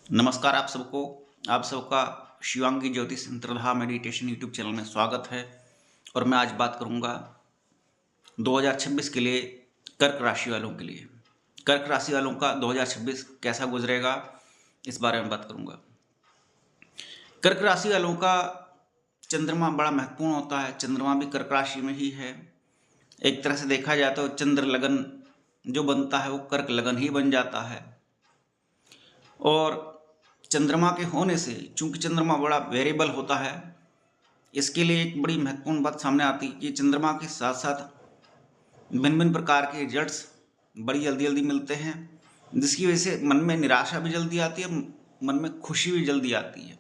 नमस्कार आप सबको। आप सबका शिवांगी ज्योतिष अंतर्धार मेडिटेशन यूट्यूब चैनल में स्वागत है। और मैं आज बात करूंगा 2026 के लिए कर्क राशि वालों के लिए। कर्क राशि वालों का 2026 कैसा गुजरेगा, इस बारे में बात करूंगा। कर्क राशि वालों का चंद्रमा बड़ा महत्वपूर्ण होता है। चंद्रमा भी कर्क राशि में ही है। एक तरह से देखा जाए तो चंद्र लगन जो बनता है वो कर्क लगन ही बन जाता है। और चंद्रमा के होने से, चूंकि चंद्रमा बड़ा वेरिएबल होता है, इसके लिए एक बड़ी महत्वपूर्ण बात सामने आती है कि चंद्रमा के साथ साथ भिन्न भिन्न प्रकार के रिजल्ट्स बड़ी जल्दी जल्दी मिलते हैं, जिसकी वजह से मन में निराशा भी जल्दी आती है, मन में खुशी भी जल्दी आती है।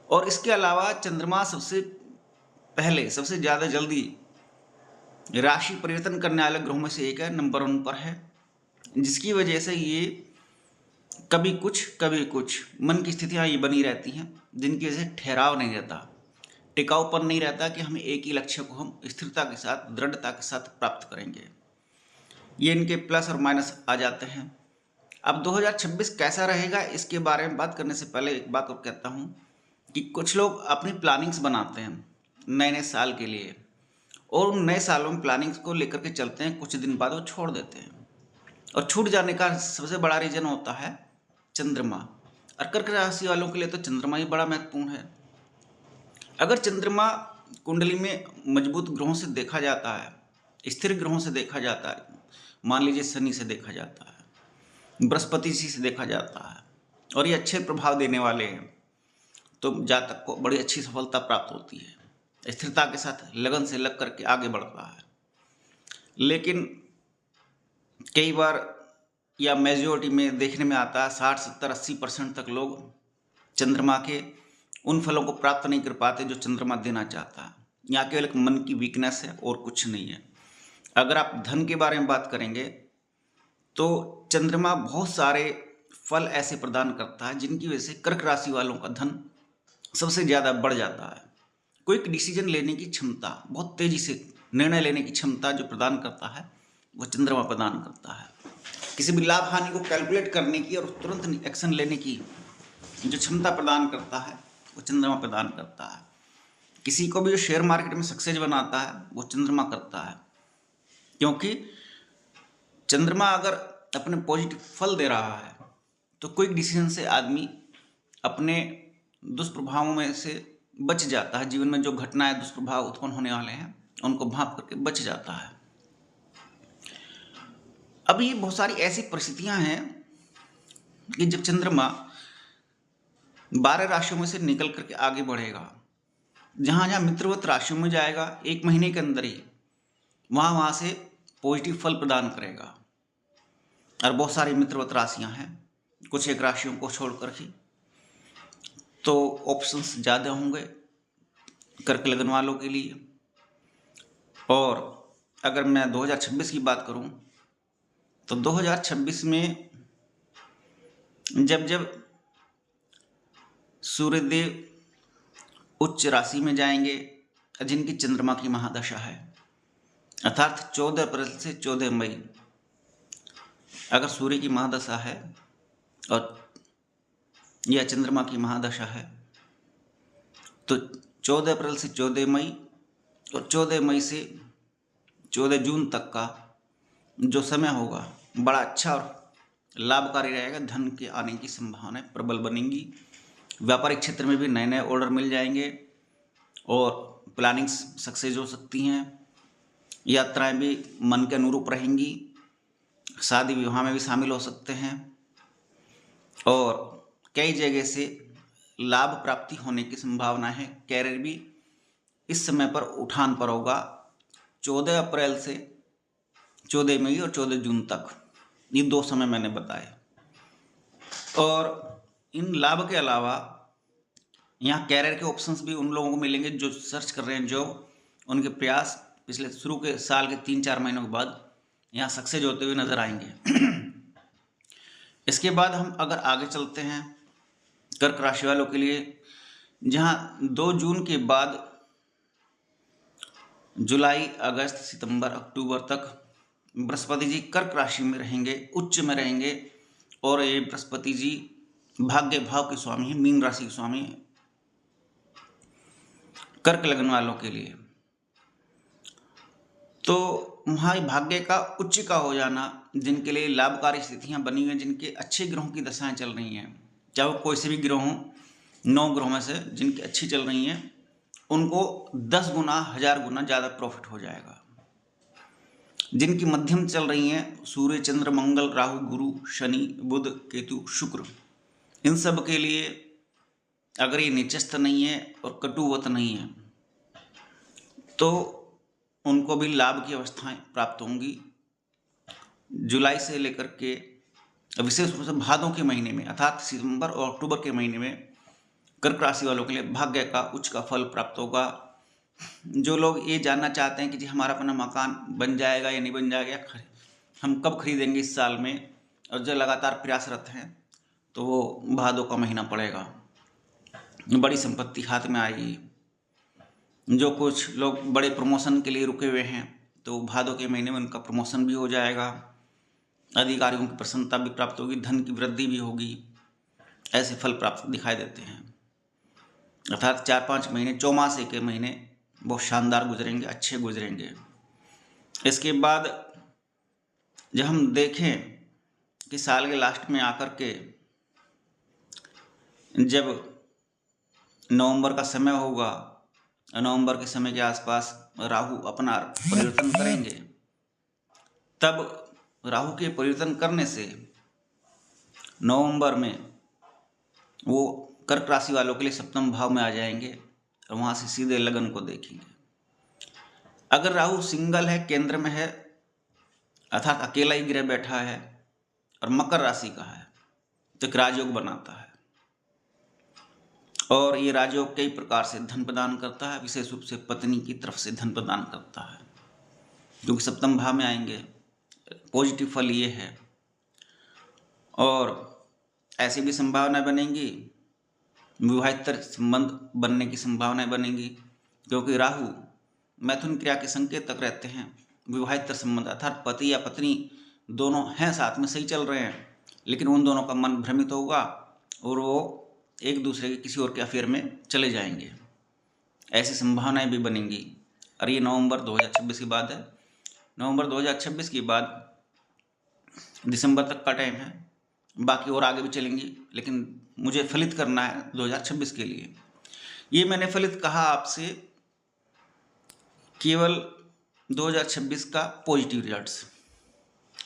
और इसके अलावा चंद्रमा सबसे पहले, सबसे ज़्यादा जल्दी राशि परिवर्तन करने वाले ग्रहों में से एक है, नंबर 1 पर है, जिसकी वजह से ये कभी कुछ मन की स्थितियाँ ये बनी रहती हैं, जिनकी वजह से ठहराव नहीं रहता, टिकाऊपन नहीं रहता कि हमें एक ही लक्ष्य को हम स्थिरता के साथ, दृढ़ता के साथ प्राप्त करेंगे। ये इनके प्लस और माइनस आ जाते हैं। अब 2026 कैसा रहेगा, इसके बारे में बात करने से पहले एक बात और कहता हूँ कि कुछ लोग अपनी प्लानिंग्स बनाते हैं नए नए साल के लिए, और उन नए सालों में प्लानिंग्स को लेकर के चलते हैं, कुछ दिन बाद वो छोड़ देते हैं। और छूट जाने का सबसे बड़ा रीजन होता है चंद्रमा। और कर्क राशि वालों के लिए तो चंद्रमा ही बड़ा महत्वपूर्ण है। अगर चंद्रमा कुंडली में मजबूत ग्रहों से देखा जाता है, स्थिर ग्रहों से देखा जाता है, मान लीजिए शनि से देखा जाता है, बृहस्पति जी से देखा जाता है, और ये अच्छे प्रभाव देने वाले हैं, तो जातक को बड़ी अच्छी सफलता प्राप्त होती है, स्थिरता के साथ लगन से लग करके आगे बढ़ता है। लेकिन कई बार या मेजोरिटी में देखने में आता है 60, 70, 80% तक लोग चंद्रमा के उन फलों को प्राप्त नहीं कर पाते जो चंद्रमा देना चाहता है। यहाँ केवल एक मन की वीकनेस है और कुछ नहीं है। अगर आप धन के बारे में बात करेंगे तो चंद्रमा बहुत सारे फल ऐसे प्रदान करता है जिनकी वजह से कर्क राशि वालों का धन सबसे ज़्यादा बढ़ जाता है। क्विक डिसीजन लेने की क्षमता, बहुत तेज़ी से निर्णय लेने की क्षमता जो प्रदान करता है वो चंद्रमा प्रदान करता है। किसी भी लाभ हानि को कैलकुलेट करने की और तुरंत एक्शन लेने की जो क्षमता प्रदान करता है वो चंद्रमा प्रदान करता है। किसी को भी जो शेयर मार्केट में सक्सेस बनाता है वो चंद्रमा करता है, क्योंकि चंद्रमा अगर अपने पॉजिटिव फल दे रहा है तो क्विक डिसीजन से आदमी अपने दुष्प्रभावों में से बच जाता है। जीवन में जो घटनाएं, दुष्प्रभाव उत्पन्न होने वाले हैं उनको भांप करके बच जाता है। अभी बहुत सारी ऐसी परिस्थितियां हैं कि जब चंद्रमा 12 राशियों में से निकल करके आगे बढ़ेगा, जहाँ जहाँ मित्रवत राशियों में जाएगा, 1 महीने के अंदर ही वहाँ से पॉजिटिव फल प्रदान करेगा। और बहुत सारी मित्रवत राशियाँ हैं, कुछ एक राशियों को छोड़कर ही, तो ऑप्शंस ज़्यादा होंगे कर्क लगन वालों के लिए। और अगर मैं 2026 की बात करूं तो 2026 में जब जब सूर्यदेव उच्च राशि में जाएंगे, जिनकी चंद्रमा की महादशा है, अर्थात 14 अप्रैल से 14 मई अगर सूर्य की महादशा है और यह चंद्रमा की महादशा है, तो 14 अप्रैल से 14 मई और 14 मई से 14 जून तक का जो समय होगा बड़ा अच्छा और लाभकारी रहेगा। धन के आने की संभावनाएं प्रबल बनेंगी। व्यापारिक क्षेत्र में भी नए नए ऑर्डर मिल जाएंगे और प्लानिंग्स सक्सेस हो सकती हैं। यात्राएं भी मन के अनुरूप रहेंगी। शादी विवाह में भी शामिल हो सकते हैं और कई जगह से लाभ प्राप्ति होने की संभावना है। कैरियर भी इस समय पर उठान पर होगा। 14 अप्रैल से 14 मई और 14 जून तक, ये 2 समय मैंने बताए। और इन लाभ के अलावा यहाँ कैरियर के ऑप्शंस भी उन लोगों को मिलेंगे जो सर्च कर रहे हैं जॉब। उनके प्रयास पिछले शुरू के साल के 3-4 महीनों के बाद यहाँ सक्सेस होते हुए नजर आएंगे। इसके बाद हम अगर आगे चलते हैं कर्क राशि वालों के लिए, जहाँ 2 जून के बाद जुलाई, अगस्त, सितंबर, अक्टूबर तक बृहस्पति जी कर्क राशि में रहेंगे, उच्च में रहेंगे। और ये बृहस्पति जी भाग्य भाव के स्वामी हैं, मीन राशि के स्वामी हैं कर्क लग्न वालों के लिए। तो वहाँ भाग्य का उच्च का हो जाना, जिनके लिए लाभकारी स्थितियाँ बनी हुई हैं, जिनके अच्छे ग्रहों की दशाएं चल रही हैं, चाहे वो कोई से भी ग्रह हों, 9 ग्रहों में से जिनकी अच्छी चल रही हैं, उनको 10 गुना 1000 गुना ज़्यादा प्रॉफिट हो जाएगा। जिनकी मध्यम चल रही हैं, सूर्य चंद्र मंगल राहु गुरु शनि बुध केतु शुक्र, इन सब के लिए अगर ये नीचस्थ नहीं है और कटुवत नहीं है तो उनको भी लाभ की अवस्थाएं प्राप्त होंगी। जुलाई से लेकर के विशेष रूप से भादों के महीने में अर्थात सितंबर और अक्टूबर के महीने में कर्क राशि वालों के लिए भाग्य का उच्च का फल प्राप्त होगा। जो लोग ये जानना चाहते हैं कि जी हमारा अपना मकान बन जाएगा या नहीं बन जाएगा, हम कब खरीदेंगे इस साल में, और जो लगातार प्रयासरत हैं, तो वो भादों का महीना पड़ेगा, बड़ी संपत्ति हाथ में आएगी। जो कुछ लोग बड़े प्रमोशन के लिए रुके हुए हैं, तो भादों के महीने में उनका प्रमोशन भी हो जाएगा, अधिकारियों की प्रसन्नता भी प्राप्त होगी, धन की वृद्धि भी होगी। ऐसे फल प्राप्त दिखाई देते हैं। अर्थात 4-5 महीने चौमासे के महीने बहुत शानदार गुजरेंगे, अच्छे गुजरेंगे। इसके बाद जब हम देखें कि साल के लास्ट में आकर के जब नवंबर का समय होगा, नवंबर के समय के आसपास राहु अपना परिवर्तन करेंगे, तब राहु के परिवर्तन करने से नवंबर में वो कर्क राशि वालों के लिए सप्तम भाव में आ जाएंगे और वहाँ से सीधे लगन को देखेंगे। अगर राहु सिंगल है, केंद्र में है, अर्थात अकेला ही ग्रह बैठा है और मकर राशि का है, तो एक राजयोग बनाता है। और ये राजयोग कई प्रकार से धन प्रदान करता है, विशेष रूप से पत्नी की तरफ से धन प्रदान करता है, क्योंकि सप्तम भाव में आएंगे। पॉजिटिव फल ये है। और ऐसी भी संभावना बनेंगी, विवाहितर संबंध बनने की संभावनाएं बनेंगी, क्योंकि राहु मैथुन क्रिया के संकेतक रहते हैं। विवाहितर संबंध अर्थात पति या पत्नी दोनों हैं, साथ में सही चल रहे हैं, लेकिन उन दोनों का मन भ्रमित होगा और वो एक दूसरे के किसी और के अफेयर में चले जाएंगे। ऐसी संभावनाएं भी बनेंगी। और ये नवंबर 2026 की बात है। नवंबर 2026 के बाद दिसंबर तक का टाइम है, बाकी और आगे भी चलेंगी, लेकिन मुझे फलित करना है 2026 के लिए। ये मैंने फलित कहा आपसे केवल 2026 का पॉजिटिव रिजल्ट्स।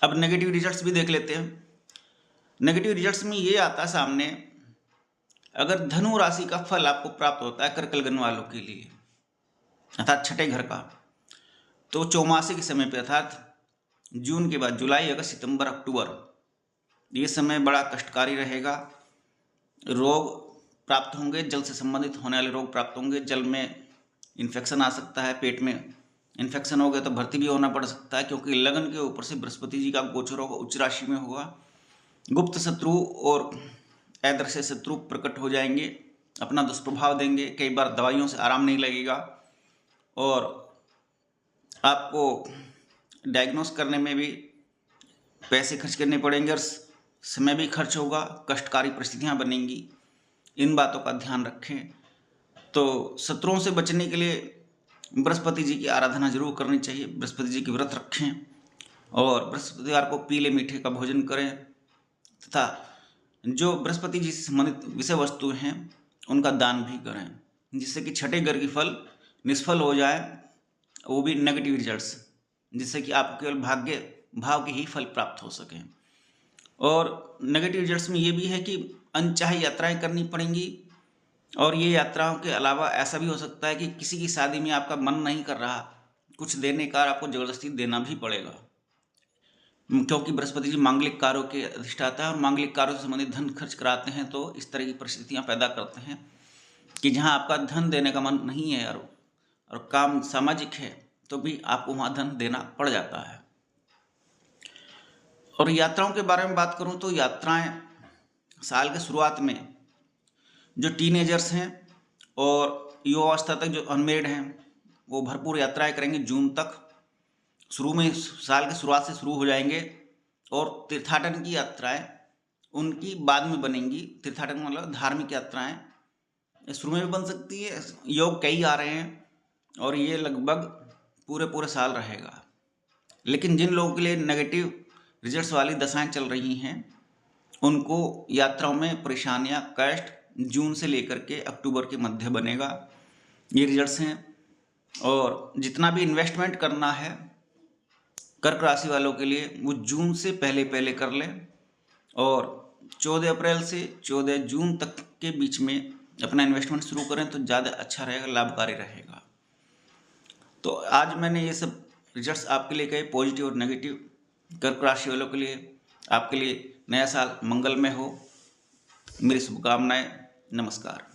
अब नेगेटिव रिजल्ट्स भी देख लेते हैं। नेगेटिव रिजल्ट्स में ये आता है सामने, अगर धनु राशि का फल आपको प्राप्त होता है कर्क लग्न वालों के लिए, अर्थात छठे घर का, तो चौमासे के समय पे अर्थात जून के बाद जुलाई अगस्त सितंबर अक्टूबर, ये समय बड़ा कष्टकारी रहेगा। रोग प्राप्त होंगे, जल से संबंधित होने वाले रोग प्राप्त होंगे। जल में इन्फेक्शन आ सकता है, पेट में इन्फेक्शन हो गया तो भर्ती भी होना पड़ सकता है, क्योंकि लगन के ऊपर से बृहस्पति जी का गोचर होगा, उच्च राशि में होगा। गुप्त शत्रु और अदृश्य शत्रु प्रकट हो जाएंगे, अपना दुष्प्रभाव देंगे। कई बार दवाइयों से आराम नहीं लगेगा और आपको डायग्नोस करने में भी पैसे खर्च करने पड़ेंगे और समय भी खर्च होगा, कष्टकारी परिस्थितियां बनेंगी। इन बातों का ध्यान रखें। तो शत्रुओं से बचने के लिए बृहस्पति जी की आराधना जरूर करनी चाहिए, बृहस्पति जी की व्रत रखें और बृहस्पतिवार को पीले मीठे का भोजन करें, तथा जो बृहस्पति जी से संबंधित विषय वस्तु हैं उनका दान भी करें, जिससे कि छठे घर की फल निष्फल हो जाए, वो भी नेगेटिव रिजल्ट्स, जिससे कि आपको केवल भाग्य भाव के ही फल प्राप्त हो सकें। और नेगेटिव रिजल्ट्स में ये भी है कि अनचाही यात्राएं करनी पड़ेंगी। और ये यात्राओं के अलावा ऐसा भी हो सकता है कि किसी की शादी में आपका मन नहीं कर रहा, कुछ देने का आपको जबरदस्ती देना भी पड़ेगा, क्योंकि बृहस्पति जी मांगलिक कार्यों के अधिष्ठाता है और मांगलिक कार्यों से संबंधित धन खर्च कराते हैं। तो इस तरह की परिस्थितियां पैदा करते हैं कि जहां आपका धन देने का मन नहीं है और काम सामाजिक है, तो भी आपको वहां धन देना पड़ जाता है। और यात्राओं के बारे में बात करूं तो यात्राएं साल के शुरुआत में जो टीनेजर्स हैं और युवावस्था तक जो अनमेरिड हैं, वो भरपूर यात्राएं करेंगे। जून तक शुरू में साल की शुरुआत से शुरू हो जाएंगे और तीर्थाटन की यात्राएं उनकी बाद में बनेंगी। तीर्थाटन मतलब धार्मिक यात्राएं शुरू में भी बन सकती है। योग कई आ रहे हैं और ये लगभग पूरे साल रहेगा। लेकिन जिन लोगों के लिए नेगेटिव रिजल्ट्स वाली दशाएं चल रही हैं उनको यात्राओं में परेशानियां, कष्ट जून से लेकर के अक्टूबर के मध्य बनेगा, ये रिजल्ट्स हैं। और जितना भी इन्वेस्टमेंट करना है कर्क राशि वालों के लिए वो जून से पहले कर लें और 14 अप्रैल से 14 जून तक के बीच में अपना इन्वेस्टमेंट शुरू करें तो ज़्यादा अच्छा रहेगा, लाभकारी रहेगा। तो आज मैंने ये सब रिजल्ट्स आपके लिए कहे, पॉजिटिव और नेगेटिव। कर्क राशि वालों के लिए, आपके लिए नया साल मंगलमय हो, मेरी शुभकामनाएं। नमस्कार।